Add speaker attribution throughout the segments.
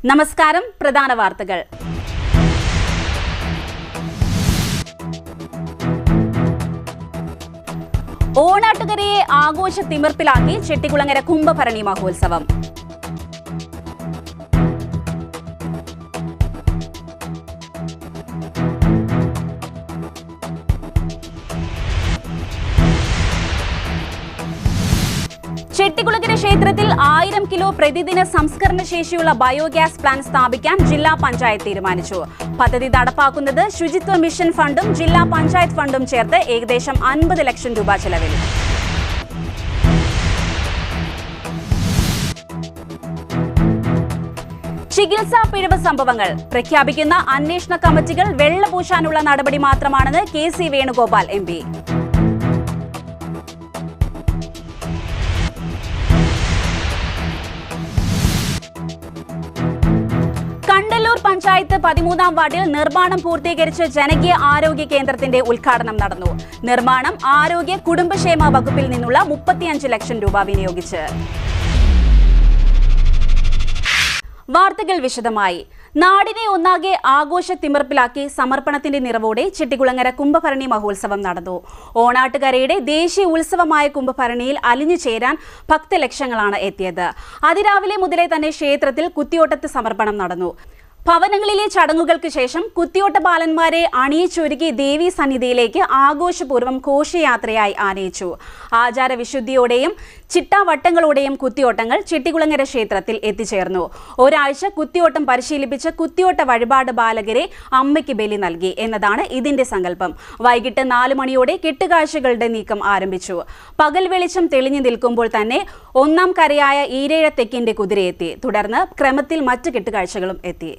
Speaker 1: നമസ്കാരം. പ്രധാന വാർത്തകൾ. ഓണാട്ടുകരയെ ആഘോഷ തിമിർപ്പിലാക്കി ചെട്ടികുളങ്ങര കുംഭഭരണി മഹോത്സവം. ചെട്ടികുളങ്ങര ക്ഷേത്രത്തിൽ 1000 കിലോ പ്രതിദിന സംസ്കരണ ശേഷിയുള്ള ബയോഗ്യാസ് പ്ലാന്റ് സ്ഥാപിക്കാൻ ജില്ലാ പഞ്ചായത്ത് തീരുമാനിച്ചു. പദ്ധതി നടപ്പാക്കുന്നത് ശുചിത്വ മിഷൻ ഫണ്ടും ജില്ലാ പഞ്ചായത്ത് ഫണ്ടും ചേർത്ത് ഏകദേശം 50 ലക്ഷം രൂപ ചെലവിൽ. ചികിത്സാ പിഴവ് സംഭവങ്ങൾ പ്രഖ്യാപിക്കുന്ന അന്വേഷണ കമ്മിറ്റികൾ വെള്ളപൂശാനുള്ള നടപടി മാത്രമാണെന്ന് KC വേണുഗോപാൽ MP. കണ്ടല്ലൂർ പഞ്ചായത്ത് 13-ാം വാർഡിൽ നിർമ്മാണം പൂർത്തീകരിച്ച ജനകീയ ആരോഗ്യ കേന്ദ്രത്തിന്റെ ഉദ്ഘാടനം നടന്നു. നിർമ്മാണം ആരോഗ്യ കുടുംബക്ഷേമ വകുപ്പിൽ നിന്നുള്ള 35 ലക്ഷം രൂപ വിനിയോഗിച്ച്. വാർത്തകൾ വിശദമായി. നാടിനെ ഒന്നാകെ ആഘോഷ തിമിർപ്പിലാക്കി സമർപ്പണത്തിന്റെ നിറവോടെ ചെട്ടികുളങ്ങര കുംഭഭരണി മഹോത്സവം നടന്നു. ഓണാട്ടുകരയുടെ ദേശീയ ഉത്സവമായ കുംഭഭരണിയിൽ അലിഞ്ഞു ചേരാൻ ഭക്തലക്ഷങ്ങളാണ് എത്തിയത്. അതിരാവിലെ മുതലേ തന്നെ ക്ഷേത്രത്തിൽ കുത്തിയോട്ടത്ത് സമർപ്പണം നടന്നു. ഭവനങ്ങളിലെ ചടങ്ങുകൾക്ക് ശേഷം കുത്തിയോട്ട ബാലന്മാരെ അണിയിച്ചൊരുക്കി ദേവീ സന്നിധിയിലേക്ക് ആഘോഷപൂർവ്വം ഘോഷയാത്രയായി ആനയിച്ചു. ആചാരവിശുദ്ധിയോടെയും ചിട്ടാവട്ടങ്ങളോടെയും കുത്തിയോട്ടങ്ങൾ ചെട്ടികുളങ്ങര ക്ഷേത്രത്തിൽ എത്തിച്ചേർന്നു. ഒരാഴ്ച കുത്തിയോട്ടം പരിശീലിപ്പിച്ച കുത്തിയോട്ട വഴിപാട് ബാലകരെ അമ്മയ്ക്ക് ബലി നൽകി എന്നതാണ് ഇതിന്റെ സങ്കല്പം. വൈകിട്ട് 4 മണിയോടെ കെട്ടുകാഴ്ചകളുടെ നീക്കം ആരംഭിച്ചു. പകൽ വെളിച്ചം തെളിഞ്ഞു നിൽക്കുമ്പോൾ തന്നെ 1-ാം കരയായ ഈരേഴ തെക്കിന്റെ കുതിരയെത്തി. തുടർന്ന് ക്രമത്തിൽ മറ്റ് കെട്ടുകാഴ്ചകളും എത്തി.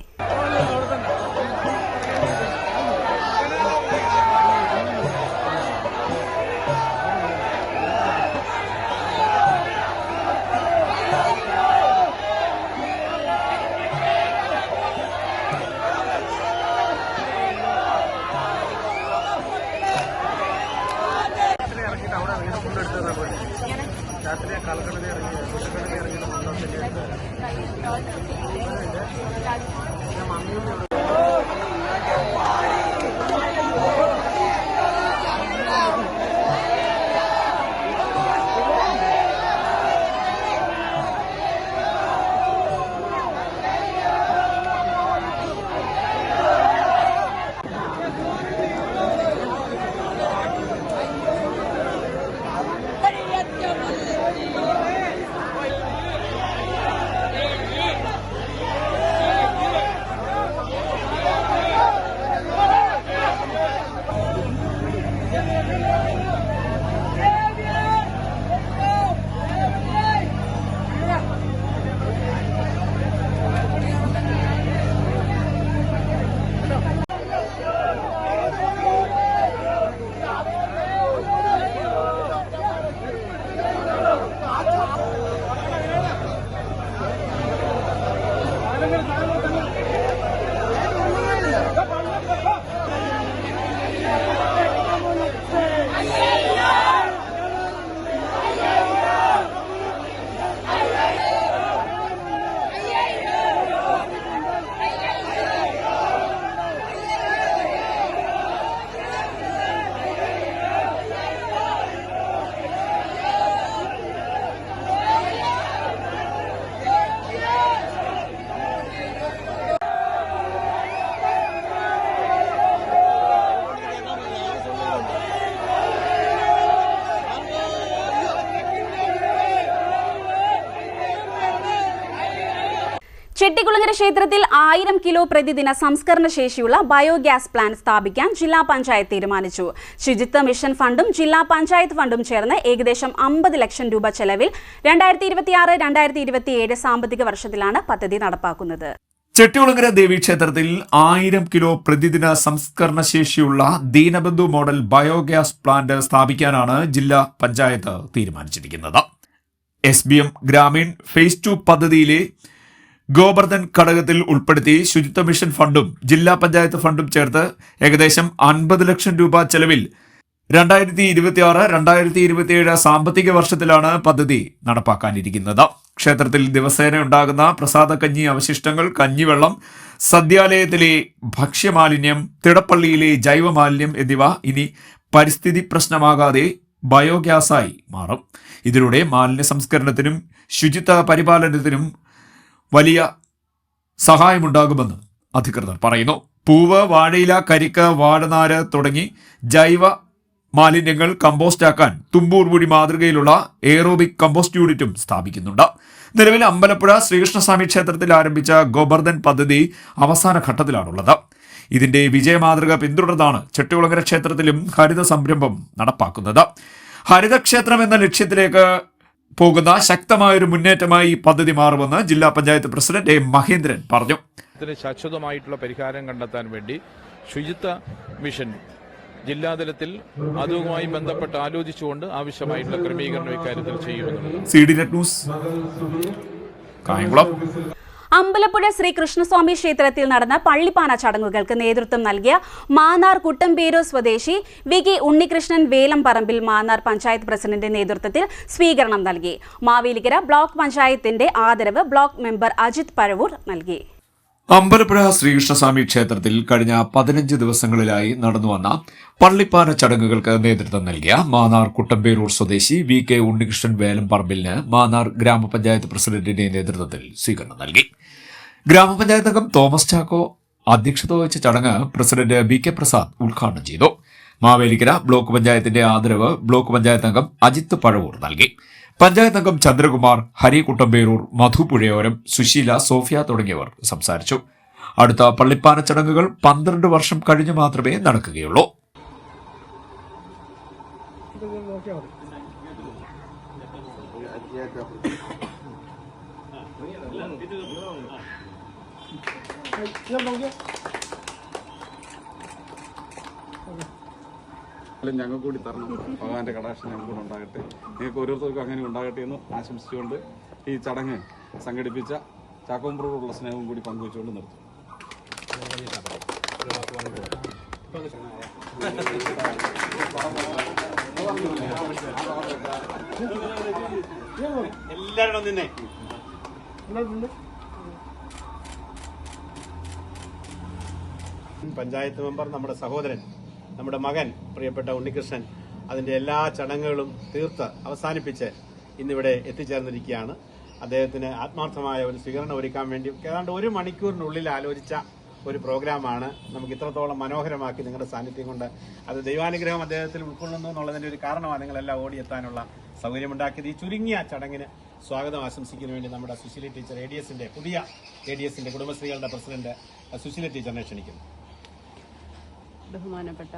Speaker 1: ചെട്ടികുളങ്ങര ക്ഷേത്രത്തിൽ 1000 കിലോ പ്രതിദിന സംസ്കരണ ശേഷിയുള്ള ബയോഗ്യാസ് പ്ലാന്റ് സ്ഥാപിക്കാൻ ജില്ലാ പഞ്ചായത്ത് തീരുമാനിച്ചു. ശുചിത്വ മിഷൻ ഫണ്ടും ജില്ലാ പഞ്ചായത്ത് ഫണ്ടും ചേർന്ന് ഏകദേശം 50 ലക്ഷം രൂപ ചെലവിൽ 2026-2027 സാമ്പത്തിക വർഷത്തിലാണ് പദ്ധതി നടപ്പാക്കുന്നത്.
Speaker 2: ചെട്ടികുളങ്ങര ദേവീക്ഷേത്രത്തിൽ 1000 കിലോ പ്രതിദിന സംസ്കരണ ശേഷിയുള്ള ദീനബന്ധു മോഡൽ ബയോഗ്യാസ് പ്ലാന്റ് സ്ഥാപിക്കാനാണ് ജില്ലാ പഞ്ചായത്ത് തീരുമാനിച്ചിരിക്കുന്നത്. SBM ഗ്രാമീൺ ഫേസ് 2 പദ്ധതിയിലെ ഗോബർദ്ധൻ ഘടകത്തിൽ ഉൾപ്പെടുത്തി ശുചിത്വ മിഷൻ ഫണ്ടും ജില്ലാ പഞ്ചായത്ത് ഫണ്ടും ചേർത്ത് ഏകദേശം 50 ലക്ഷം രൂപ ചെലവിൽ 2026-2027 സാമ്പത്തിക വർഷത്തിലാണ് പദ്ധതി നടപ്പാക്കാനിരിക്കുന്നത്. ക്ഷേത്രത്തിൽ ദിവസേന ഉണ്ടാകുന്ന പ്രസാദക്കഞ്ഞി അവശിഷ്ടങ്ങൾ, കഞ്ഞിവെള്ളം, സദ്യാലയത്തിലെ ഭക്ഷ്യമാലിന്യം, തിടപ്പള്ളിയിലെ ജൈവമാലിന്യം എന്നിവ ഇനി പരിസ്ഥിതി പ്രശ്നമാകാതെ ബയോഗ്യാസായി മാറും. ഇതിലൂടെ മാലിന്യ സംസ്കരണത്തിനും ശുചിത്വ പരിപാലനത്തിനും വലിയ സഹായമുണ്ടാകുമെന്ന് അധികൃതർ പറയുന്നു. പൂവ്, വാഴയില, കരിക്ക്, വാഴനാര് തുടങ്ങി ജൈവ മാലിന്യങ്ങൾ കമ്പോസ്റ്റാക്കാൻ തുമ്പൂർമുടി മാതൃകയിലുള്ള എയറോബിക് കമ്പോസ്റ്റ് യൂണിറ്റും സ്ഥാപിക്കുന്നുണ്ട്. നിലവിൽ അമ്പലപ്പുഴ ശ്രീകൃഷ്ണസ്വാമി ക്ഷേത്രത്തിൽ ആരംഭിച്ച ഗോബർധൻ പദ്ധതി അവസാന ഘട്ടത്തിലാണുള്ളത്. ഇതിന്റെ വിജയമാതൃക പിന്തുടർന്നാണ് ചെട്ടികുളങ്ങര ക്ഷേത്രത്തിലും ഹരിത സംരംഭം നടപ്പാക്കുന്നത്. ഹരിതക്ഷേത്രം എന്ന ലക്ഷ്യത്തിലേക്ക് പോകുന്ന ശക്തമായൊരു മുന്നേറ്റമായി ഈ പദ്ധതി മാറുമെന്ന് ജില്ലാ പഞ്ചായത്ത് പ്രസിഡന്റ് എ മഹേന്ദ്രൻ പറഞ്ഞു.
Speaker 3: ശാശ്വതമായിട്ടുള്ള പരിഹാരം കണ്ടെത്താൻ വേണ്ടി ശുചിത്വ മിഷൻ ജില്ലാതലത്തിൽ അതുമായി ബന്ധപ്പെട്ട് ആലോചിച്ചുകൊണ്ട് ആവശ്യമായിട്ടുള്ള ക്രമീകരണം ഇക്കാര്യത്തിൽ ചെയ്യുമെന്നുള്ളത്.
Speaker 2: CDNet news, Kayamkulam.
Speaker 1: അമ്പലപ്പുഴ ശ്രീ കൃഷ്ണസ്വാമി ക്ഷേത്രത്തിൽ നടന്ന പള്ളിപ്പാന ചടങ്ങുകൾക്ക് നേതൃത്വം നൽകിയ മാന്നാർ കുട്ടമ്പേരൂർ സ്വദേശി വികി ഉണ്ണികൃഷ്ണൻ വേലംപറമ്പിൽ മാന്നാർ പഞ്ചായത്ത് പ്രസിഡന്റിന്റെ നേതൃത്വത്തിൽ സ്വീകരണം നൽകി. മാവേലിക്കര ബ്ലോക്ക് പഞ്ചായത്തിന്റെ ആദരവ് ബ്ലോക്ക് മെമ്പർ അജിത് പഴവൂർ നൽകി.
Speaker 2: അമ്പലപ്പുഴ ശ്രീകൃഷ്ണസ്വാമി ക്ഷേത്രത്തിൽ കഴിഞ്ഞ 15 ദിവസങ്ങളിലായി നടന്നുവന്ന പള്ളിപ്പാന ചടങ്ങുകൾക്ക് നേതൃത്വം നൽകിയ മാന്നാർ കുട്ടമ്പേരൂർ സ്വദേശി VK ഉണ്ണികൃഷ്ണൻ വേലംപറമ്പിലിന് മാന്നാർ ഗ്രാമപഞ്ചായത്ത് പ്രസിഡന്റിന്റെ നേതൃത്വത്തിൽ സ്വീകരണം നൽകി. ഗ്രാമപഞ്ചായത്ത് അംഗം തോമസ് ചാക്കോ അധ്യക്ഷത വഹിച്ച ചടങ്ങ് പ്രസിഡന്റ് BK പ്രസാദ് ഉദ്ഘാടനം ചെയ്തു. മാവേലിക്കര ബ്ലോക്ക് പഞ്ചായത്തിന്റെ ആദരവ് ബ്ലോക്ക് പഞ്ചായത്ത് അംഗം അജിത്ത് പഴവൂർ നൽകി. പഞ്ചായത്ത് അംഗം ചന്ദ്രകുമാർ, ഹരി കുട്ടമ്പേരൂർ, മധു പുഴയോരം, സുശീല, സോഫിയ തുടങ്ങിയവർ സംസാരിച്ചു. അടുത്ത പള്ളിപ്പാന ചടങ്ങുകൾ 12 വർഷം കഴിഞ്ഞു മാത്രമേ നടക്കുകയുള്ളൂ.
Speaker 4: ഞങ്ങൾക്ക് കൂടി തരണം. ഭഗവാന്റെ കടാക്ഷം ഞങ്ങൾക്ക് ഉണ്ടാകട്ടെ. നിങ്ങൾക്ക് ഓരോരുത്തർക്കും അങ്ങനെ ഉണ്ടാകട്ടെ എന്ന് ആശംസിച്ചുകൊണ്ട് ഈ ചടങ്ങ് സംഘടിപ്പിച്ച ചാക്കോമ്പ്രോടുള്ള സ്നേഹവും കൂടി പങ്കുവെച്ചുകൊണ്ട് നിർത്തും.
Speaker 5: എല്ലാവരും നിന്നെ പഞ്ചായത്ത് മെമ്പർ, നമ്മുടെ സഹോദരൻ, നമ്മുടെ മകൻ പ്രിയപ്പെട്ട ഉണ്ണികൃഷ്ണൻ അതിൻ്റെ എല്ലാ ചടങ്ങുകളും തീർത്ത് അവസാനിപ്പിച്ച് ഇന്നിവിടെ എത്തിച്ചേർന്നിരിക്കുകയാണ്. അദ്ദേഹത്തിന് ആത്മാർത്ഥമായ ഒരു സ്വീകരണം ഒരുക്കാൻ വേണ്ടി ഏതാണ്ട് 1 മണിക്കൂറിനുള്ളിൽ ആലോചിച്ച ഒരു പ്രോഗ്രാമാണ് നമുക്ക് ഇത്രത്തോളം മനോഹരമാക്കി നിങ്ങളുടെ സാന്നിധ്യം കൊണ്ട് അത് ദൈവാനുഗ്രഹം അദ്ദേഹത്തിൽ ഉൾക്കൊള്ളുന്നു എന്നുള്ളതിൻ്റെ ഒരു കാരണമാണ് നിങ്ങളെല്ലാം ഓടിയെത്താനുള്ള സൗകര്യമുണ്ടാക്കിയത്. ഈ ചുരുങ്ങിയ ചടങ്ങിന് സ്വാഗതം ആശംസിക്കുന്നതിന് വേണ്ടി നമ്മുടെ സുശീല ടീച്ചർ പുതിയ ADSന്റെ കുടുംബശ്രീകളുടെ പ്രസിഡന്റ് സുശീല ടീച്ചറിനെ ക്ഷണിക്കുന്നു.
Speaker 6: ബഹുമാനപ്പെട്ട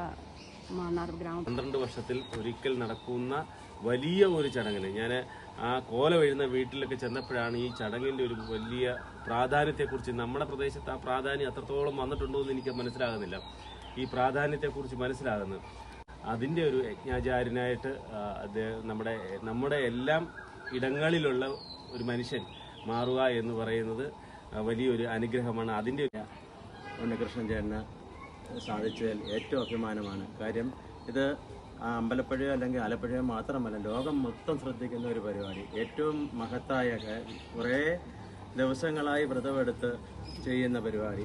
Speaker 6: മാന്നാർ ഗ്രാമം
Speaker 7: 12 വർഷത്തിൽ ഒരിക്കൽ നടക്കുന്ന വലിയ ഒരു ചടങ്ങിന് ഞാൻ ആ കോല വീഴുന്ന വീട്ടിലൊക്കെ ചെന്നപ്പോഴാണ് ഈ ചടങ്ങിൻ്റെ ഒരു വലിയ പ്രാധാന്യത്തെക്കുറിച്ച്, നമ്മുടെ പ്രദേശത്ത് ആ പ്രാധാന്യം അത്രത്തോളം വന്നിട്ടുണ്ടോ എന്ന് എനിക്ക് മനസ്സിലാകുന്നില്ല. ഈ പ്രാധാന്യത്തെക്കുറിച്ച് മനസ്സിലാകുന്നത് അതിൻ്റെ ഒരു യജ്ഞാചാര്യനായിട്ട് നമ്മുടെ എല്ലാം ഇടങ്ങളിലുള്ള ഒരു മനുഷ്യൻ മാറുക എന്ന് പറയുന്നത് വലിയൊരു അനുഗ്രഹമാണ്. അതിൻ്റെ
Speaker 8: ഉണ്ണികൃഷ്ണൻ ചേട്ടന് സാധിച്ചതിൽ ഏറ്റവും അഭിമാനമാണ്. കാര്യം ഇത് അമ്പലപ്പുഴയോ അല്ലെങ്കിൽ ആലപ്പുഴയോ മാത്രമല്ല, ലോകം മൊത്തം ശ്രദ്ധിക്കുന്ന ഒരു പരിപാടി. ഏറ്റവും മഹത്തായ കുറേ ദിവസങ്ങളായി വ്രതമെടുത്ത് ചെയ്യുന്ന പരിപാടി.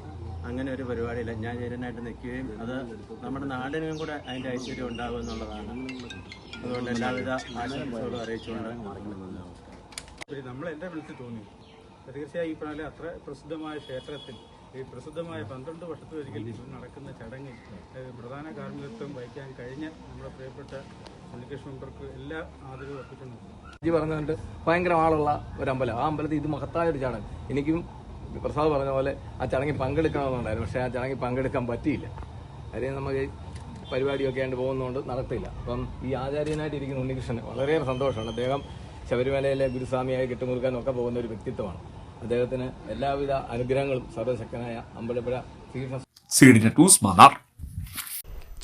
Speaker 8: അങ്ങനെ ഒരു പരിപാടിയിൽ ഞാൻ ചേരനായിട്ട് നിൽക്കുകയും അത് നമ്മുടെ നാടിനും കൂടെ അതിൻ്റെ ഐശ്വര്യം ഉണ്ടാകും എന്നുള്ളതാണ്. അതുകൊണ്ട് എല്ലാവിധ ആശംസകളും അറിയിച്ചുകൊണ്ട്
Speaker 5: നമ്മൾ എൻ്റെ മനസ്സിൽ തോന്നി തീർച്ചയായും ഈ പറഞ്ഞാൽ അത്ര പ്രസിദ്ധമായ ക്ഷേത്രത്തിൽ ഈ പ്രസിദ്ധമായ 12 വർഷത്തിലൊരിക്കൽ നടക്കുന്ന ചടങ്ങിൽ പ്രധാന കാർമ്മികത്വം വഹിക്കാൻ കഴിഞ്ഞ നമ്മുടെ പ്രിയപ്പെട്ട ഉണ്ണികൃഷ്ണൻ മെമ്പർക്ക് എല്ലാ ആദരവും അർപ്പിക്കുന്നു.
Speaker 9: പറഞ്ഞുകൊണ്ട് ഭയങ്കര ആളുള്ള ഒരു അമ്പലം. ആ അമ്പലത്തിൽ ഇത് മഹത്തായ ഒരു ചടങ്ങ്. എനിക്കും പ്രസാദ് പറഞ്ഞ പോലെ ആ ചടങ്ങിൽ പങ്കെടുക്കണമെന്നുണ്ടായിരുന്നു. പക്ഷേ ആ ചടങ്ങിൽ പങ്കെടുക്കാൻ പറ്റിയില്ല. കാര്യം നമുക്ക് പരിപാടിയൊക്കെ ആയിട്ട് പോകുന്നതുകൊണ്ട് നടത്തില്ല. അപ്പം ഈ ആചാര്യനായിട്ട് ഇരിക്കുന്ന ഉണ്ണികൃഷ്ണന് വളരെയേറെ സന്തോഷമാണ്. അദ്ദേഹം ശബരിമലയിലെ ഗുരുസ്വാമിയായി കെട്ടുമുറുക്കാനൊക്കെ പോകുന്ന ഒരു വ്യക്തിത്വമാണ്. അദ്ദേഹത്തിന് എല്ലാവിധ അനുഗ്രഹങ്ങളും സർവശക്തനായ അമ്പലപ്പുഴ
Speaker 2: CDNet ന്യൂസ്, മാന്നാർ.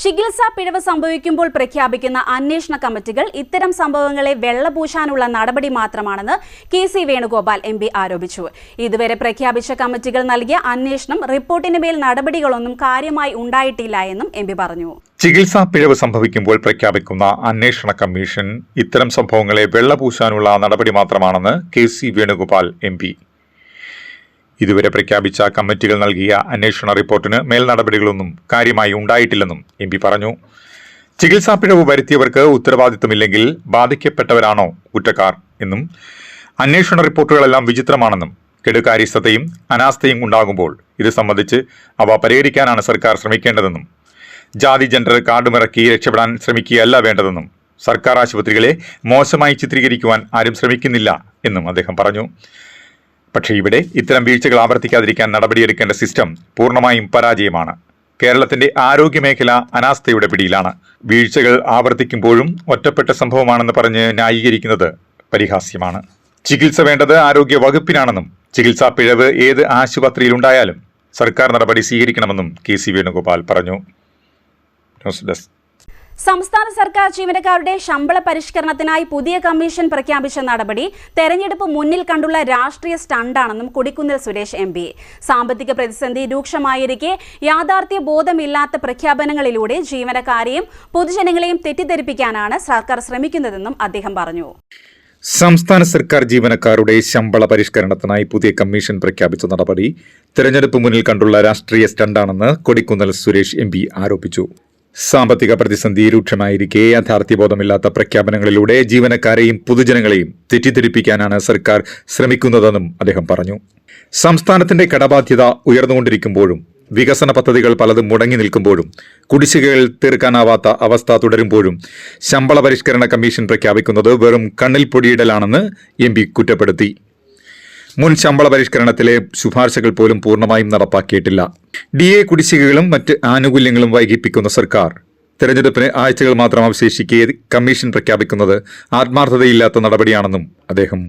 Speaker 1: ചികിത്സാ പിഴവ് സംഭവിക്കുമ്പോൾ പ്രഖ്യാപിക്കുന്ന അന്വേഷണ കമ്മിറ്റികൾ ഇത്തരം സംഭവങ്ങളെ വെള്ളപൂശാനുള്ള നടപടി മാത്രമാണെന്ന് KC വേണുഗോപാൽ MP ആരോപിച്ചു. ഇതുവരെ പ്രഖ്യാപിച്ച കമ്മിറ്റികൾ നൽകിയ അന്വേഷണം റിപ്പോർട്ടിന് മേൽ നടപടികളൊന്നും കാര്യമായി ഉണ്ടായിട്ടില്ല എന്നും MP പറഞ്ഞു.
Speaker 10: ചികിത്സാ പിഴവ് സംഭവിക്കുമ്പോൾ പ്രഖ്യാപിക്കുന്ന അന്വേഷണ കമ്മീഷൻ ഇത്തരം സംഭവങ്ങളെ വെള്ളപൂശാനുള്ള നടപടി മാത്രമാണെന്ന് KC വേണുഗോപാൽ MP. ഇതുവരെ പ്രഖ്യാപിച്ച കമ്മിറ്റികൾ നൽകിയ അന്വേഷണ റിപ്പോർട്ടിന് മേൽ നടപടികളൊന്നും കാര്യമായി ഉണ്ടായിട്ടില്ലെന്നും MP പറഞ്ഞു. ചികിത്സാ പിഴവ് വരുത്തിയവർക്ക് ഉത്തരവാദിത്തമില്ലെങ്കിൽ ബാധിക്കപ്പെട്ടവരാണോ കുറ്റക്കാർ എന്നും അന്വേഷണ റിപ്പോർട്ടുകളെല്ലാം വിചിത്രമാണെന്നും കെടുകാര്യസ്ഥതയും അനാസ്ഥയും ഉണ്ടാകുമ്പോൾ ഇത് സംബന്ധിച്ച് അവ പരിഹരിക്കാനാണ് സർക്കാർ ശ്രമിക്കേണ്ടതെന്നും ജാതി ജെൻഡർ കാർഡുമിറക്കി രക്ഷപ്പെടാൻ ശ്രമിക്കുകയല്ല വേണ്ടതെന്നും സർക്കാർ ആശുപത്രികളെ മോശമായി ചിത്രീകരിക്കുവാൻ ആരും ശ്രമിക്കുന്നില്ല എന്നും അദ്ദേഹം പറഞ്ഞു. പക്ഷേ ഇവിടെ ഇത്തരം വീഴ്ചകൾ ആവർത്തിക്കാതിരിക്കാൻ നടപടിയെടുക്കേണ്ട സിസ്റ്റം പൂർണ്ണമായും പരാജയമാണ്. കേരളത്തിന്റെ ആരോഗ്യമേഖല അനാസ്ഥയുടെ പിടിയിലാണ്. വീഴ്ചകൾ ആവർത്തിക്കുമ്പോഴും ഒറ്റപ്പെട്ട സംഭവമാണെന്ന് പറഞ്ഞ് ന്യായീകരിക്കുന്നത് പരിഹാസ്യമാണ്. ചികിത്സ വേണ്ടത് ആരോഗ്യ വകുപ്പിനാണെന്നും ചികിത്സാ പിഴവ് ഏത് ആശുപത്രിയിലുണ്ടായാലും സർക്കാർ നടപടി സ്വീകരിക്കണമെന്നും KC വേണുഗോപാൽ പറഞ്ഞു. News desk.
Speaker 1: സംസ്ഥാന സർക്കാർ ജീവനക്കാരുടെ ശമ്പള പരിഷ്കരണത്തിനായി പുതിയ കമ്മീഷൻ പ്രഖ്യാപിച്ച നടപടി തെരഞ്ഞെടുപ്പ് മുന്നിൽ കണ്ടുള്ള രാഷ്ട്രീയ സ്റ്റണ്ടാണെന്നും കൊടിക്കുന്നിൽ സുരേഷ് MP. സാമ്പത്തിക പ്രതിസന്ധി രൂക്ഷമായിരിക്കെ യാഥാർത്ഥ്യ ബോധമില്ലാത്ത പ്രഖ്യാപനങ്ങളിലൂടെ ജീവനക്കാരെയും പൊതുജനങ്ങളെയും തെറ്റിദ്ധരിപ്പിക്കാനാണ് സർക്കാർ ശ്രമിക്കുന്നതെന്നും അദ്ദേഹം പറഞ്ഞു.
Speaker 10: സംസ്ഥാന സർക്കാർ ജീവനക്കാരുടെ ശമ്പള പരിഷ്കരണത്തിനായി പുതിയ കമ്മീഷൻ പ്രഖ്യാപിച്ച നടപടി തെരഞ്ഞെടുപ്പ് മുന്നിൽ കണ്ടുള്ള രാഷ്ട്രീയ സ്റ്റണ്ടാണെന്ന് കൊടിക്കുന്നിൽ സുരേഷ് MP ആരോപിച്ചു. സാമ്പത്തിക പ്രതിസന്ധി രൂക്ഷമായിരിക്കെ യാഥാർത്ഥ്യബോധമില്ലാത്ത പ്രഖ്യാപനങ്ങളിലൂടെ ജീവനക്കാരെയും പൊതുജനങ്ങളെയും തെറ്റിദ്ധരിപ്പിക്കാനാണ് സർക്കാർ ശ്രമിക്കുന്നതെന്നും അദ്ദേഹം പറഞ്ഞു. സംസ്ഥാനത്തിന്റെ കടബാധ്യത ഉയർന്നുകൊണ്ടിരിക്കുമ്പോഴും വികസന പദ്ധതികൾ പലതും മുടങ്ങി നിൽക്കുമ്പോഴും കുടിശ്ശികകൾ തീർക്കാനാവാത്ത അവസ്ഥ തുടരുമ്പോഴും ശമ്പള പരിഷ്കരണ കമ്മീഷൻ പ്രഖ്യാപിക്കുന്നത് വെറും കണ്ണിൽ പൊടിയിടലാണെന്ന് MP കുറ്റപ്പെടുത്തി. മുൻ ശമ്പള പരിഷ്കരണത്തിലെ ശുപാർശകൾ പോലും പൂർണ്ണമായും നടപ്പാക്കിയിട്ടില്ല. DA കുടിശ്ശികകളും മറ്റ് ആനുകൂല്യങ്ങളും വൈകിപ്പിക്കുന്ന സർക്കാർ തെരഞ്ഞെടുപ്പിന് ആഴ്ചകൾ മാത്രം അവശേഷിക്കെ കമ്മീഷൻ പ്രഖ്യാപിക്കുന്നത് ആത്മാർത്ഥതയില്ലാത്ത നടപടിയാണെന്നും അദ്ദേഹം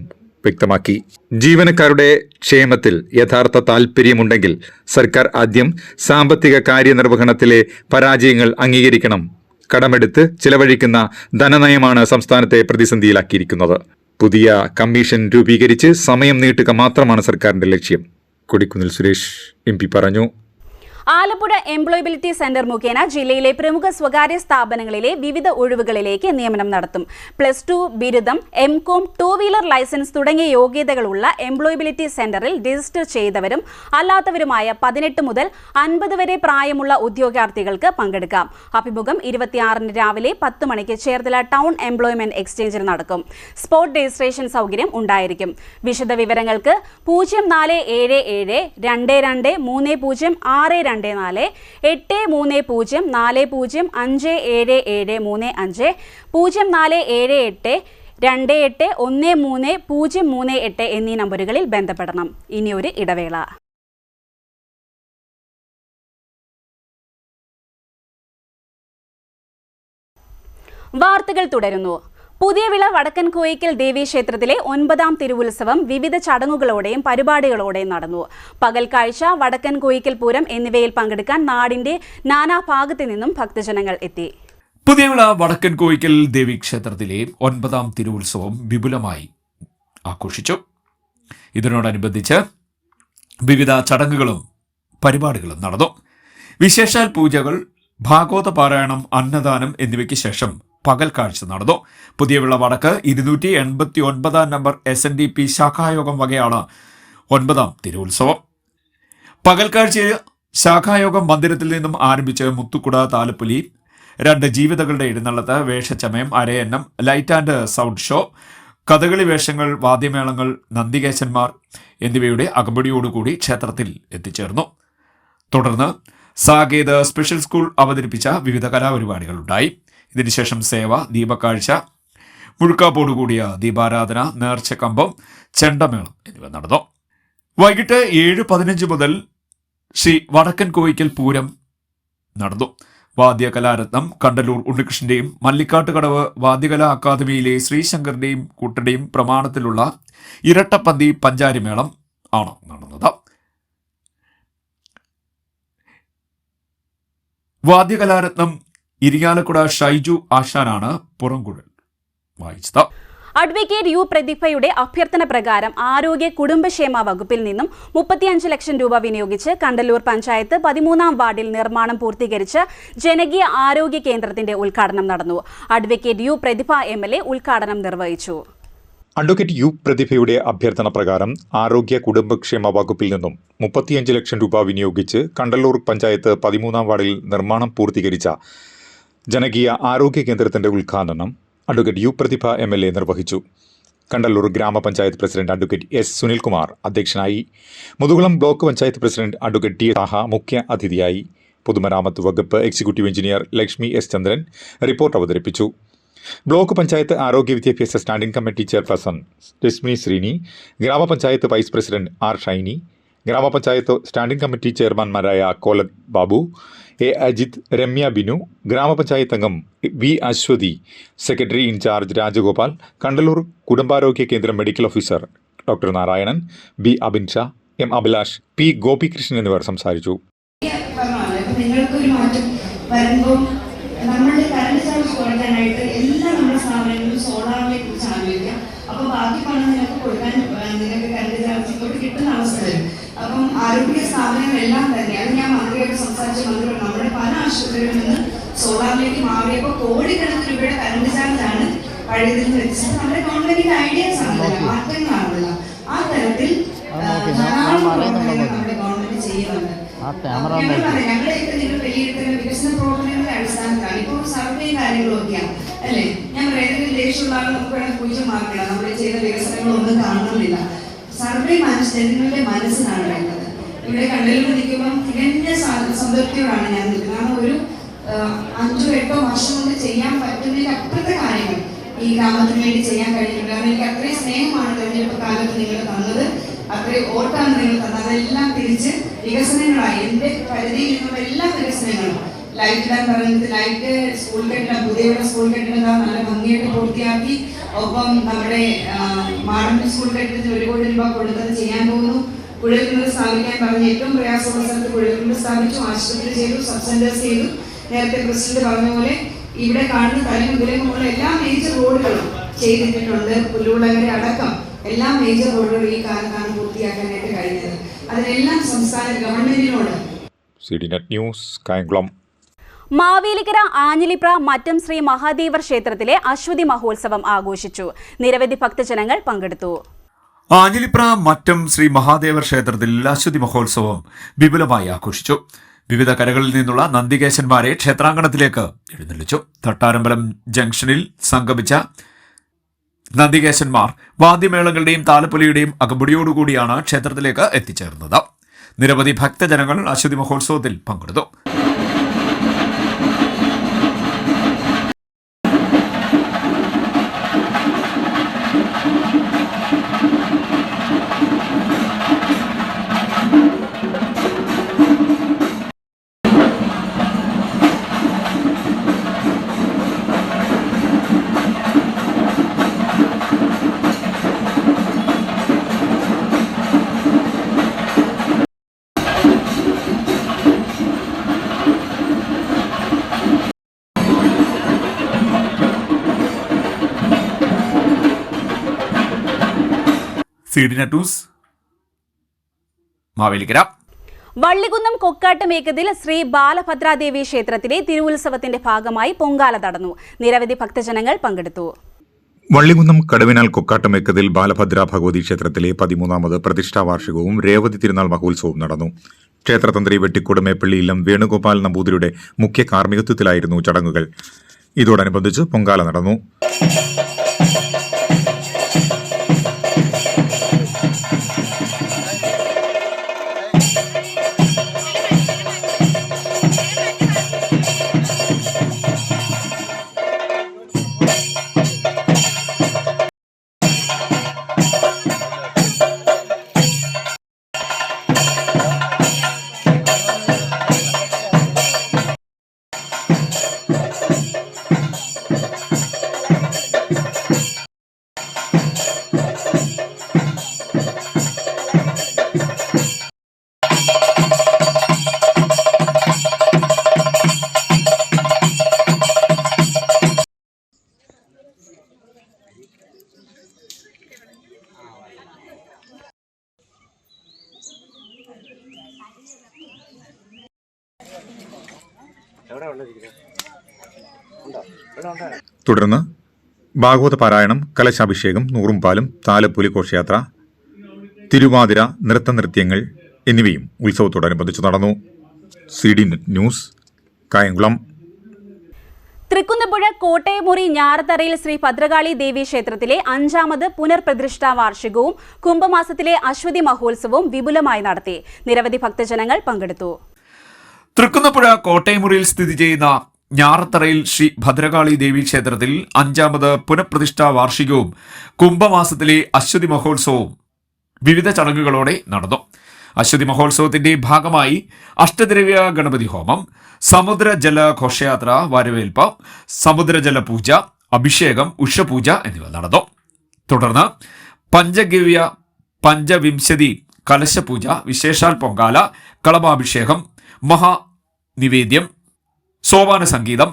Speaker 10: വ്യക്തമാക്കി. ജീവനക്കാരുടെ ക്ഷേമത്തിൽ യഥാർത്ഥ താൽപ്പര്യമുണ്ടെങ്കിൽ സർക്കാർ ആദ്യം സാമ്പത്തിക കാര്യനിർവഹണത്തിലെ പരാജയങ്ങൾ അംഗീകരിക്കണം. കടമെടുത്ത് ചിലവഴിക്കുന്ന ധനനയമാണ് സംസ്ഥാനത്തെ പ്രതിസന്ധിയിലാക്കിയിരിക്കുന്നത്. പുതിയ കമ്മീഷൻ രൂപീകരിച്ച് സമയം നീട്ടുക മാത്രമാണ് സർക്കാരിന്റെ ലക്ഷ്യം. കൊടിക്കുന്നിൽ സുരേഷ് MP പറഞ്ഞു.
Speaker 1: ആലപ്പുഴ എംപ്ലോയബിലിറ്റി സെന്റർ മുഖേന ജില്ലയിലെ പ്രമുഖ സ്വകാര്യ സ്ഥാപനങ്ങളിലെ വിവിധ ഒഴിവുകളിലേക്ക് നിയമനം നടത്തും. +2 ബിരുദം, MCOM, 2 വീലർ ലൈസൻസ് തുടങ്ങിയ യോഗ്യതകളുള്ള എംപ്ലോയബിലിറ്റി സെന്ററിൽ രജിസ്റ്റർ ചെയ്തവരും അല്ലാത്തവരുമായ 18 മുതൽ 50 വരെ പ്രായമുള്ള ഉദ്യോഗാർത്ഥികൾക്ക് പങ്കെടുക്കാം. അഭിമുഖം 26 രാവിലെ 10 മണിക്ക് ചേർത്തല ടൗൺ എംപ്ലോയ്മെന്റ് എക്സ്ചേഞ്ചിൽ നടക്കും. സ്പോട്ട് രജിസ്ട്രേഷൻ സൗകര്യം ഉണ്ടായിരിക്കും. വിശദ വിവരങ്ങൾക്ക് 0477 22 30 624 830405775 0478 281338 എന്നീ നമ്പറുകളിൽ ബന്ധപ്പെടണം. ഇനിയൊരു ഇടവേള. വാർത്തകൾ തുടരുന്നു. പുതിയവിള വടക്കൻ കോയിക്കൽ ദേവീക്ഷേത്രത്തിലെ 9ാം തിരുവുത്സവം വിവിധ ചടങ്ങുകളോടെയും പരിപാടികളോടെയും നടന്നു. പകൽക്കാഴ്ച, വടക്കൻ കോയിക്കൽ പൂരം എന്നിവയിൽ പങ്കെടുക്കാൻ നാടിന്റെ നാനാഭാഗത്തു നിന്നും ഭക്തജനങ്ങൾ എത്തി.
Speaker 2: പുതിയവിള വടക്കൻ കോയിക്കൽ ദേവീക്ഷേത്രത്തിലെ 9ാം തിരുവുത്സവം വിപുലമായി ആഘോഷിച്ചു. ഇതിനോടനുബന്ധിച്ച് വിവിധ ചടങ്ങുകളും പരിപാടികളും നടന്നു. വിശേഷാൽ പൂജകൾ, ഭാഗവത പാരായണം, അന്നദാനം എന്നിവയ്ക്ക് ശേഷം പകൽക്കാഴ്ച നടന്നു. പുതിയവിള വടക്ക് 289 നമ്പർ SNDP ശാഖായോഗം വകയാണ് 9ാം തിരുവുത്സവം. പകൽക്കാഴ്ചയിൽ ശാഖായോഗം മന്ദിരത്തിൽ നിന്നും ആരംഭിച്ച് മുത്തുക്കുട, താലപ്പൊലി, 2 ജീവിതകളുടെ എഴുന്നള്ളത്ത്, വേഷച്ചമയം, അരയന്നം, light and sound show, Kathakali വേഷങ്ങൾ, വാദ്യമേളങ്ങൾ, നന്ദികേശന്മാർ എന്നിവയുടെ അകമ്പടിയോടുകൂടി ക്ഷേത്രത്തിൽ എത്തിച്ചേർന്നു. തുടർന്ന് സാകേത് സ്പെഷ്യൽ സ്കൂൾ അവതരിപ്പിച്ച വിവിധ കലാപരിപാടികളുണ്ടായി. ഇതിനുശേഷം സേവ, ദീപക്കാഴ്ച, മുഴുക്കാപ്പോടുകൂടിയ ദീപാരാധന, നേർച്ചക്കമ്പം, ചെണ്ടമേളം എന്നിവ നടന്നു. വൈകിട്ട് 7:15 മുതൽ ശ്രീ വടക്കൻ കോയിക്കൽ പൂരം നടന്നു. വാദ്യകലാരത്നം കണ്ടലൂർ ഉണ്ണികൃഷ്ണന്റെയും മല്ലിക്കാട്ടുകടവ് വാദ്യകലാ അക്കാദമിയിലെ ശ്രീശങ്കറിന്റെയും കൂട്ടന്റെയും പ്രമാണത്തിലുള്ള ഇരട്ടപ്പന്തി പഞ്ചാരിമേളം ആണ് നടന്നത്. വാദ്യകലാരത്നം ഇരിങ്ങാലക്കുട ഷൈജു ആശാനാണ് പുറംകുഴൽ വായിച്ചത്.
Speaker 1: അഡ്വക്കേറ്റ് യു പ്രതിഭയുടെ അഭ്യർത്ഥന പ്രകാരം ആരോഗ്യ കുടുംബക്ഷേമ വകുപ്പിൽ നിന്നും 35 ലക്ഷം രൂപ വിനിയോഗിച്ച് കണ്ടല്ലൂർ പഞ്ചായത്ത് 13-ാം വാർഡിൽ നിർമ്മാണം പൂർത്തീകരിച്ച ജനകീയ ആരോഗ്യ കേന്ദ്രത്തിന്റെ ഉദ്ഘാടനം നടന്നു. അഡ്വക്കേറ്റ് യു പ്രതിഭ MLA ഉദ്ഘാടനം നിർവഹിച്ചു.
Speaker 10: അഡ്വക്കേറ്റ് യു പ്രതിഭയുടെ അഭ്യർത്ഥന പ്രകാരം ആരോഗ്യ കുടുംബക്ഷേമ വകുപ്പിൽ നിന്നും 35 ലക്ഷം രൂപ വിനിയോഗിച്ച് കണ്ടല്ലൂർ പഞ്ചായത്ത് 13-ാം വാർഡിൽ നിർമ്മാണം പൂർത്തീകരിച്ച ജനകീയ ആരോഗ്യ കേന്ദ്രത്തിന്റെ ഉദ്ഘാടനം അഡ്വക്കേറ്റ് യു പ്രതിഭ MLA നിർവഹിച്ചു. കണ്ടല്ലൂർ ഗ്രാമപഞ്ചായത്ത് പ്രസിഡന്റ് അഡ്വക്കേറ്റ് എസ് സുനിൽകുമാർ അധ്യക്ഷനായി. Muthukulam block panchayat president advocate T Saha മുഖ്യ അതിഥിയായി. പൊതുമരാമത്ത് വകുപ്പ് executive engineer Lakshmi S Chandran report അവതരിപ്പിച്ചു. ബ്ലോക്ക് പഞ്ചായത്ത് ആരോഗ്യ വിദ്യാഭ്യാസ standing committee chairperson Reshmi Sreeni, ഗ്രാമപഞ്ചായത്ത് വൈസ് പ്രസിഡന്റ് ആർ ഷൈനി, ഗ്രാമപഞ്ചായത്ത് സ്റ്റാൻഡിംഗ് കമ്മിറ്റി ചെയർമാൻമാരായ കോലത് ബാബു, എ അജിത്, രമ്യ ബിനു, ഗ്രാമപഞ്ചായത്ത് അംഗം V Aswathy, secretary in charge Rajagopal, Kandalloor കുടുംബാരോഗ്യ കേന്ദ്രം medical officer doctor Narayanan, B Abin Shah, M Abhilash, P Gopikrishnan എന്നിവർ സംസാരിച്ചു.
Speaker 11: നമ്മളുടെ കറണ്ട് ചാർജ് കുറയ്ക്കാനായിട്ട് എല്ലാ നമ്മുടെ സ്ഥാപനങ്ങളിലും സോളാറിനെ കുറിച്ച് ആലോചിക്കാം. അപ്പോൾ ബാക്കി പണം നിങ്ങൾക്ക് കൊടുക്കാൻ നിങ്ങൾക്ക് കറണ്ട് ചാർജ് ഇങ്ങോട്ട് കിട്ടുന്ന അവസ്ഥ വരും. അപ്പം ആരോഗ്യ സ്ഥാപനങ്ങളെല്ലാം തന്നെ അത് ഞാൻ മന്ത്രിയോട് സംസാരിച്ച മന്ത്രിയോട് നമ്മുടെ പല ആശുപത്രികളിൽ നിന്ന് സോളാറിലേക്ക് മാറിയപ്പോൾ കോടിക്കണക്കിന് രൂപയുടെ കറണ്ട് ചാർജാണ് പഴയതിൽ നിന്ന് വെച്ചത്. നമ്മുടെ ഗവൺമെന്റിന്റെ ഐഡിയാസ് ആണല്ലോ, മാറ്റങ്ങളാണല്ലോ. ആ തരത്തിൽ നമ്മുടെ ഗവൺമെന്റ് ചെയ്യുന്നുണ്ട്. ഞങ്ങളെയൊക്കെ നിങ്ങൾ വിലയിരുത്തുന്ന വികസന പ്രവർത്തനങ്ങളുടെ അടിസ്ഥാനത്തിലാണ്. ഇപ്പോൾ സർവേ കാര്യങ്ങളൊക്കെയാണ് അല്ലേ? ഞാൻ ഏതെങ്കിലും ദേഷ്യമുള്ള ആൾ നമുക്ക് വേണമെങ്കിൽ 0 മാർക്കിടാം. നമ്മൾ ചെയ്ത വികസനങ്ങളൊന്നും കാണുന്നില്ല. സർവേ ജനങ്ങളുടെ മനസ്സിലാണ് വേണ്ടത്. ഇവിടെ കണ്ടല്ലൂർ നിൽക്കുമ്പോൾ തികഞ്ഞ സംതൃപ്തിയോടാണ് ഞാൻ നിൽക്കുന്നത്. കാരണം ഒരു 5-8 വർഷം കൊണ്ട് ചെയ്യാൻ പറ്റുന്നതിന്റെ അപ്പുറത്തെ കാര്യങ്ങൾ ഈ ഗ്രാമത്തിന് വേണ്ടി ചെയ്യാൻ കഴിയുന്നുണ്ട്. കാരണം എനിക്ക് അത്രയും സ്നേഹമാണ് തെരഞ്ഞെടുപ്പ് കാലത്ത് നിങ്ങൾ തന്നത്, അത്രയും ഓട്ടാണ് നിങ്ങൾ തന്നത്. അതെല്ലാം തിരിച്ച് വികസനങ്ങളായി എൻ്റെ പരിധിയിൽ നിന്നുള്ള എല്ലാ വികസനങ്ങളും ലൈറ്റ് ഇടാൻ പറയുന്നത്, ലൈറ്റ് സ്കൂൾ കെട്ടിടം, പുതിയ സ്കൂൾ കെട്ടിടം നല്ല ഭംഗിയായിട്ട് പൂർത്തിയാക്കി. ഒപ്പം നമ്മുടെ മാടൻ സ്കൂൾ കെട്ടിടത്തിന് 1 കോടി രൂപ കൊടുത്തത് ചെയ്യാൻ പോകുന്നു. കുഴൽക്കിണർ സ്ഥാപിക്കാൻ പറഞ്ഞ് ഏറ്റവും പ്രയാസമുള്ള സ്ഥലത്ത് കുഴൽക്കിണർ സ്ഥാപിച്ചു, ആശുപത്രി ചെയ്തു, സബ് സെന്റേഴ്സ് ചെയ്തു. നേരത്തെ പ്രസിഡന്റ് പറഞ്ഞ പോലെ ഇവിടെ കാണുന്ന തലയും വിലങ്ങുമുള്ള എല്ലാ മേജർ റോഡുകളും ചെയ്തിട്ടുണ്ട്. പുല്ലുകുളങ്ങര അടക്കം എല്ലാ മേജർ റോഡുകളും ഈ കാലത്താണ് പൂർത്തിയാക്കാനായിട്ട് കഴിഞ്ഞത്. അതിനെല്ലാം സംസ്ഥാന ഗവൺമെന്റിനോട്.
Speaker 10: CDNet news Kayamkulam.
Speaker 1: മാവേലിക്കര ആഞ്ഞിലിപ്ര മറ്റം ശ്രീ മഹാദേവർ ക്ഷേത്രത്തിലെ അശ്വതി മഹോത്സവം ആഘോഷിച്ചു. നിരവധി ഭക്തജനങ്ങൾ പങ്കെടുത്തു.
Speaker 2: ആഞ്ഞിലിപ്ര മറ്റം ശ്രീ മഹാദേവർ ക്ഷേത്രത്തിൽ അശ്വതി മഹോത്സവം വിപുലമായി ആഘോഷിച്ചു. വിവിധ കരകളിൽ നിന്നുള്ള നന്ദികേശന്മാരെ ക്ഷേത്രാങ്കണത്തിലേക്ക് എഴുന്നള്ളിച്ചു. തട്ടാരമ്പലം ജംഗ്ഷനിൽ സംഗമിച്ച നന്ദികേശന്മാർ വാദ്യമേളങ്ങളുടെയും താലപ്പൊലിയുടെയും അകമ്പടിയോടുകൂടിയാണ് ക്ഷേത്രത്തിലേക്ക് എത്തിച്ചേർന്നത്. നിരവധി ഭക്തജനങ്ങൾ അശ്വതി മഹോത്സവത്തിൽ പങ്കെടുത്തു. CDNet news Mavelikkara.
Speaker 1: വള്ളികുന്നം കൊക്കാട്ട് മേക്കതിൽ ശ്രീ ബാലഭദ്രാദേവി ക്ഷേത്രത്തിലെ തിരുവുത്സവത്തിന്റെ ഭാഗമായി പൊങ്കാല നടന്നു. നിരവധി ഭക്തജനങ്ങൾ പങ്കെടുത്തു.
Speaker 10: വള്ളികുന്നം കടവിനാൽ കൊക്കാട്ടമേക്കതിൽ ബാലഭദ്ര ഭഗവതി ക്ഷേത്രത്തിലെ 13ാമത് പ്രതിഷ്ഠാ വാർഷികവും രേവതി തിരുനാൾ മഹോത്സവവും നടന്നു. ക്ഷേത്രതന്ത്രി വെട്ടിക്കോട് മേപ്പള്ളിയിലും വേണുഗോപാൽ നമ്പൂതിരിയുടെ മുഖ്യ കാർമ്മികത്വത്തിലായിരുന്നു ചടങ്ങുകൾ. ഇതോടനുബന്ധിച്ച് പൊങ്കാല നടന്നു. തുടർന്ന് ഭാഗവത പാരായണം, കലശാഭിഷേകം, നൂറുംപാലും, താലപ്പൊലി ഘോഷയാത്ര, തിരുവാതിര, നൃത്തനൃത്യങ്ങൾ എന്നിവയും ഉത്സവത്തോടനുബന്ധിച്ച് നടന്നു. CD news, Kayamkulam.
Speaker 1: തൃക്കുന്നപ്പുഴ കോട്ടയമുറി ഞാറത്തറയിൽ ശ്രീ ഭദ്രകാളി ദേവി ക്ഷേത്രത്തിലെ 5ാമത് പുനർപ്രതിഷ്ഠാ വാർഷികവും കുംഭമാസത്തിലെ അശ്വതി മഹോത്സവവും വിപുലമായി നടത്തി. നിരവധി ഭക്തജനങ്ങൾ പങ്കെടുത്തു.
Speaker 2: തൃക്കുന്നപ്പുഴ കോട്ടയമുറിയിൽ സ്ഥിതി ചെയ്യുന്ന ഞാറത്തറയിൽ ശ്രീ ഭദ്രകാളി ദേവി ക്ഷേത്രത്തിൽ 5ാമത് പുനഃപ്രതിഷ്ഠാ വാർഷികവും കുംഭമാസത്തിലെ അശ്വതി മഹോത്സവവും വിവിധ ചടങ്ങുകളോടെ നടന്നു. അശ്വതി മഹോത്സവത്തിന്റെ ഭാഗമായി അഷ്ടദ്രവ്യ ഗണപതി ഹോമം, സമുദ്രജല ഘോഷയാത്ര, വരവേൽപ്പ്, സമുദ്രജല പൂജ, അഭിഷേകം, ഉഷപൂജ എന്നിവ നടന്നു. തുടർന്ന് പഞ്ചഗവ്യ പഞ്ചവിംശതി കലശപൂജ, വിശേഷാൽ പൊങ്കാല, കളഭാഭിഷേകം, മഹാനിവേദ്യം, സോപാന സംഗീതം,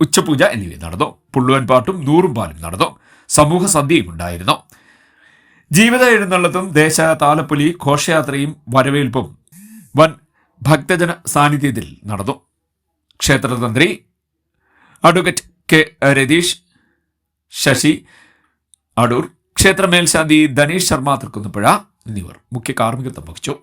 Speaker 2: ഉച്ചപൂജ എന്നിവ നടന്നു. പുള്ളുവൻ പാട്ടും നൂറുംപാലും നടന്നു. സമൂഹ സദ്യയും ഉണ്ടായിരുന്നു. ജീവിത എഴുന്നള്ളത്തും ദേശ താലപ്പൊലി ഘോഷയാത്രയും വരവേൽപ്പും വൻ ഭക്തജന സാന്നിധ്യത്തിൽ നടന്നു. ക്ഷേത്രതന്ത്രി അഡ്വക്കേറ്റ് കെ രതീഷ്, ശശി അടൂർ, ക്ഷേത്ര മേൽശാന്തി ധനീഷ് ശർമ്മ തൃക്കുന്നപ്പുഴ എന്നിവർ മുഖ്യ കാർമ്മികത്വം വഹിച്ചു.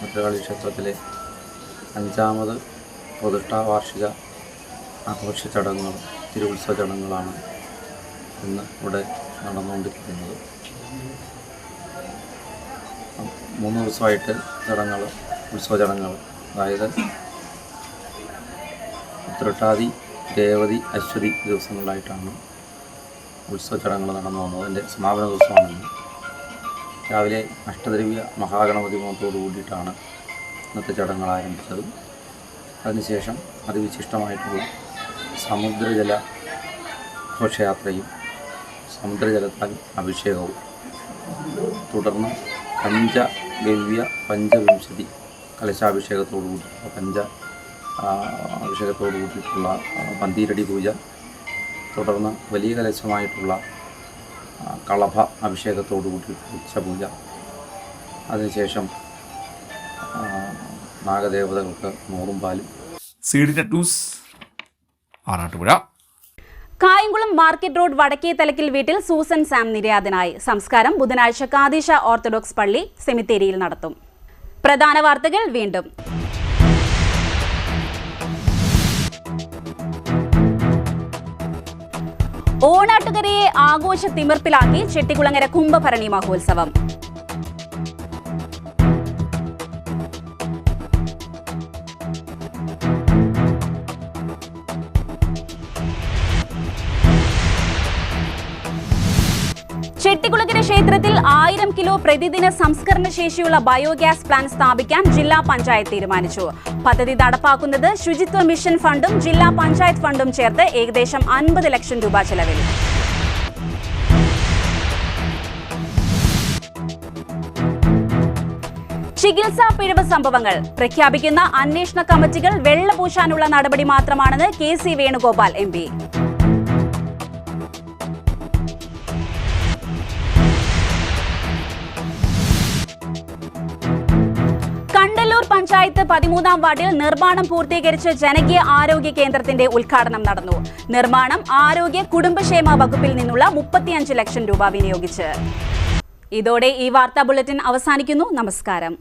Speaker 8: ഭദ്രകാളി ക്ഷേത്രത്തിലെ 5ാമത് പ്രതിഷ്ഠാ വാർഷിക ആഘോഷ ചടങ്ങുകളും തിരുവുത്സവ ചടങ്ങുകളാണ് ഇന്ന് ഇവിടെ നടന്നുകൊണ്ടിരിക്കുന്നത്. 3 ദിവസമായിട്ട് ഉത്സവ ചടങ്ങുകൾ, അതായത് ഉത്രട്ടാതി, രേവതി, അശ്വതി ദിവസങ്ങളിലായിട്ടാണ് ഉത്സവ ചടങ്ങുകൾ നടന്നു വന്നത്. അതിൻ്റെ സമാപന ദിവസമാണിന്ന്. രാവിലെ അഷ്ടദ്രവ്യ മഹാഗണപതി ഹോമത്തോടു കൂടിയിട്ടാണ് ഇന്നത്തെ ചടങ്ങുകൾ ആരംഭിച്ചത്. അതിനുശേഷം അതിവിശിഷ്ടമായിട്ടുള്ള സമുദ്രജല ഘോഷയാത്രയും സമുദ്രജലത്താൽ അഭിഷേകവും, തുടർന്ന് പഞ്ചഗവ്യ പഞ്ചവിംശതി കലശാഭിഷേകത്തോടു കൂടിയിട്ടുള്ള അഭിഷേകത്തോടു കൂടിയിട്ടുള്ള പന്തീരടി പൂജ, തുടർന്ന് വലിയ കലശമായിട്ടുള്ള കളഭ അഭിഷേകത്തോടു കൂടി ഉച്ചപൂജ, അതിനുശേഷം നാഗദേവതകൾക്ക് നൂറുംപാലും.
Speaker 2: CD news, Arattupuzha.
Speaker 1: Kayamkulam market road വടക്കേ തലക്കിൽ വീട്ടിൽ സൂസൻ സാം നിര്യാതനായി. സംസ്കാരം ബുധനാഴ്ച കാദിശ ഓർത്തഡോക്സ് പള്ളി സെമിത്തേരിയിൽ നടത്തും. പ്രധാന വാർത്തകൾ വീണ്ടും. ഓണാട്ടുകരയെ ആഘോഷ തിമിർപ്പിലാക്കി ചെട്ടികുളങ്ങര കുംഭഭരണി മഹോത്സവം. ചെട്ടികുളങ്ങര ക്ഷേത്രത്തിൽ 1000 കിലോ പ്രതിദിന സംസ്കരണ ശേഷിയുള്ള ബയോഗ്യാസ് പ്ലാന്റ് സ്ഥാപിക്കാൻ ജില്ലാ പഞ്ചായത്ത് തീരുമാനിച്ചു. പദ്ധതി നടപ്പാക്കുന്നത് ശുചിത്വ മിഷൻ ഫണ്ടും ജില്ലാ പഞ്ചായത്ത് ഫണ്ടും ചേർത്ത് ഏകദേശം 50 ലക്ഷം രൂപ ചെലവിൽ. ചികിത്സാ പിഴവ് സംഭവങ്ങൾ പ്രഖ്യാപിക്കുന്ന അന്വേഷണ കമ്മിറ്റികൾ വെള്ളപൂശാനുള്ള നടപടി മാത്രമാണെന്ന് KC വേണുഗോപാൽ MP. കണ്ടല്ലൂർ പഞ്ചായത്ത് 13ാം വാർഡിൽ നിർമ്മാണം പൂർത്തീകരിച്ച ജനകീയ ആരോഗ്യ കേന്ദ്രത്തിന്റെ ഉദ്ഘാടനം നടന്നു. നിർമ്മാണം ആരോഗ്യ കുടുംബക്ഷേമ വകുപ്പിൽ നിന്നുള്ള 35 ലക്ഷം രൂപ വിനിയോഗിച്ച്. ഇതോടെ ഈ വാർത്താ ബുള്ളറ്റിൻ അവസാനിക്കുന്നു. നമസ്കാരം.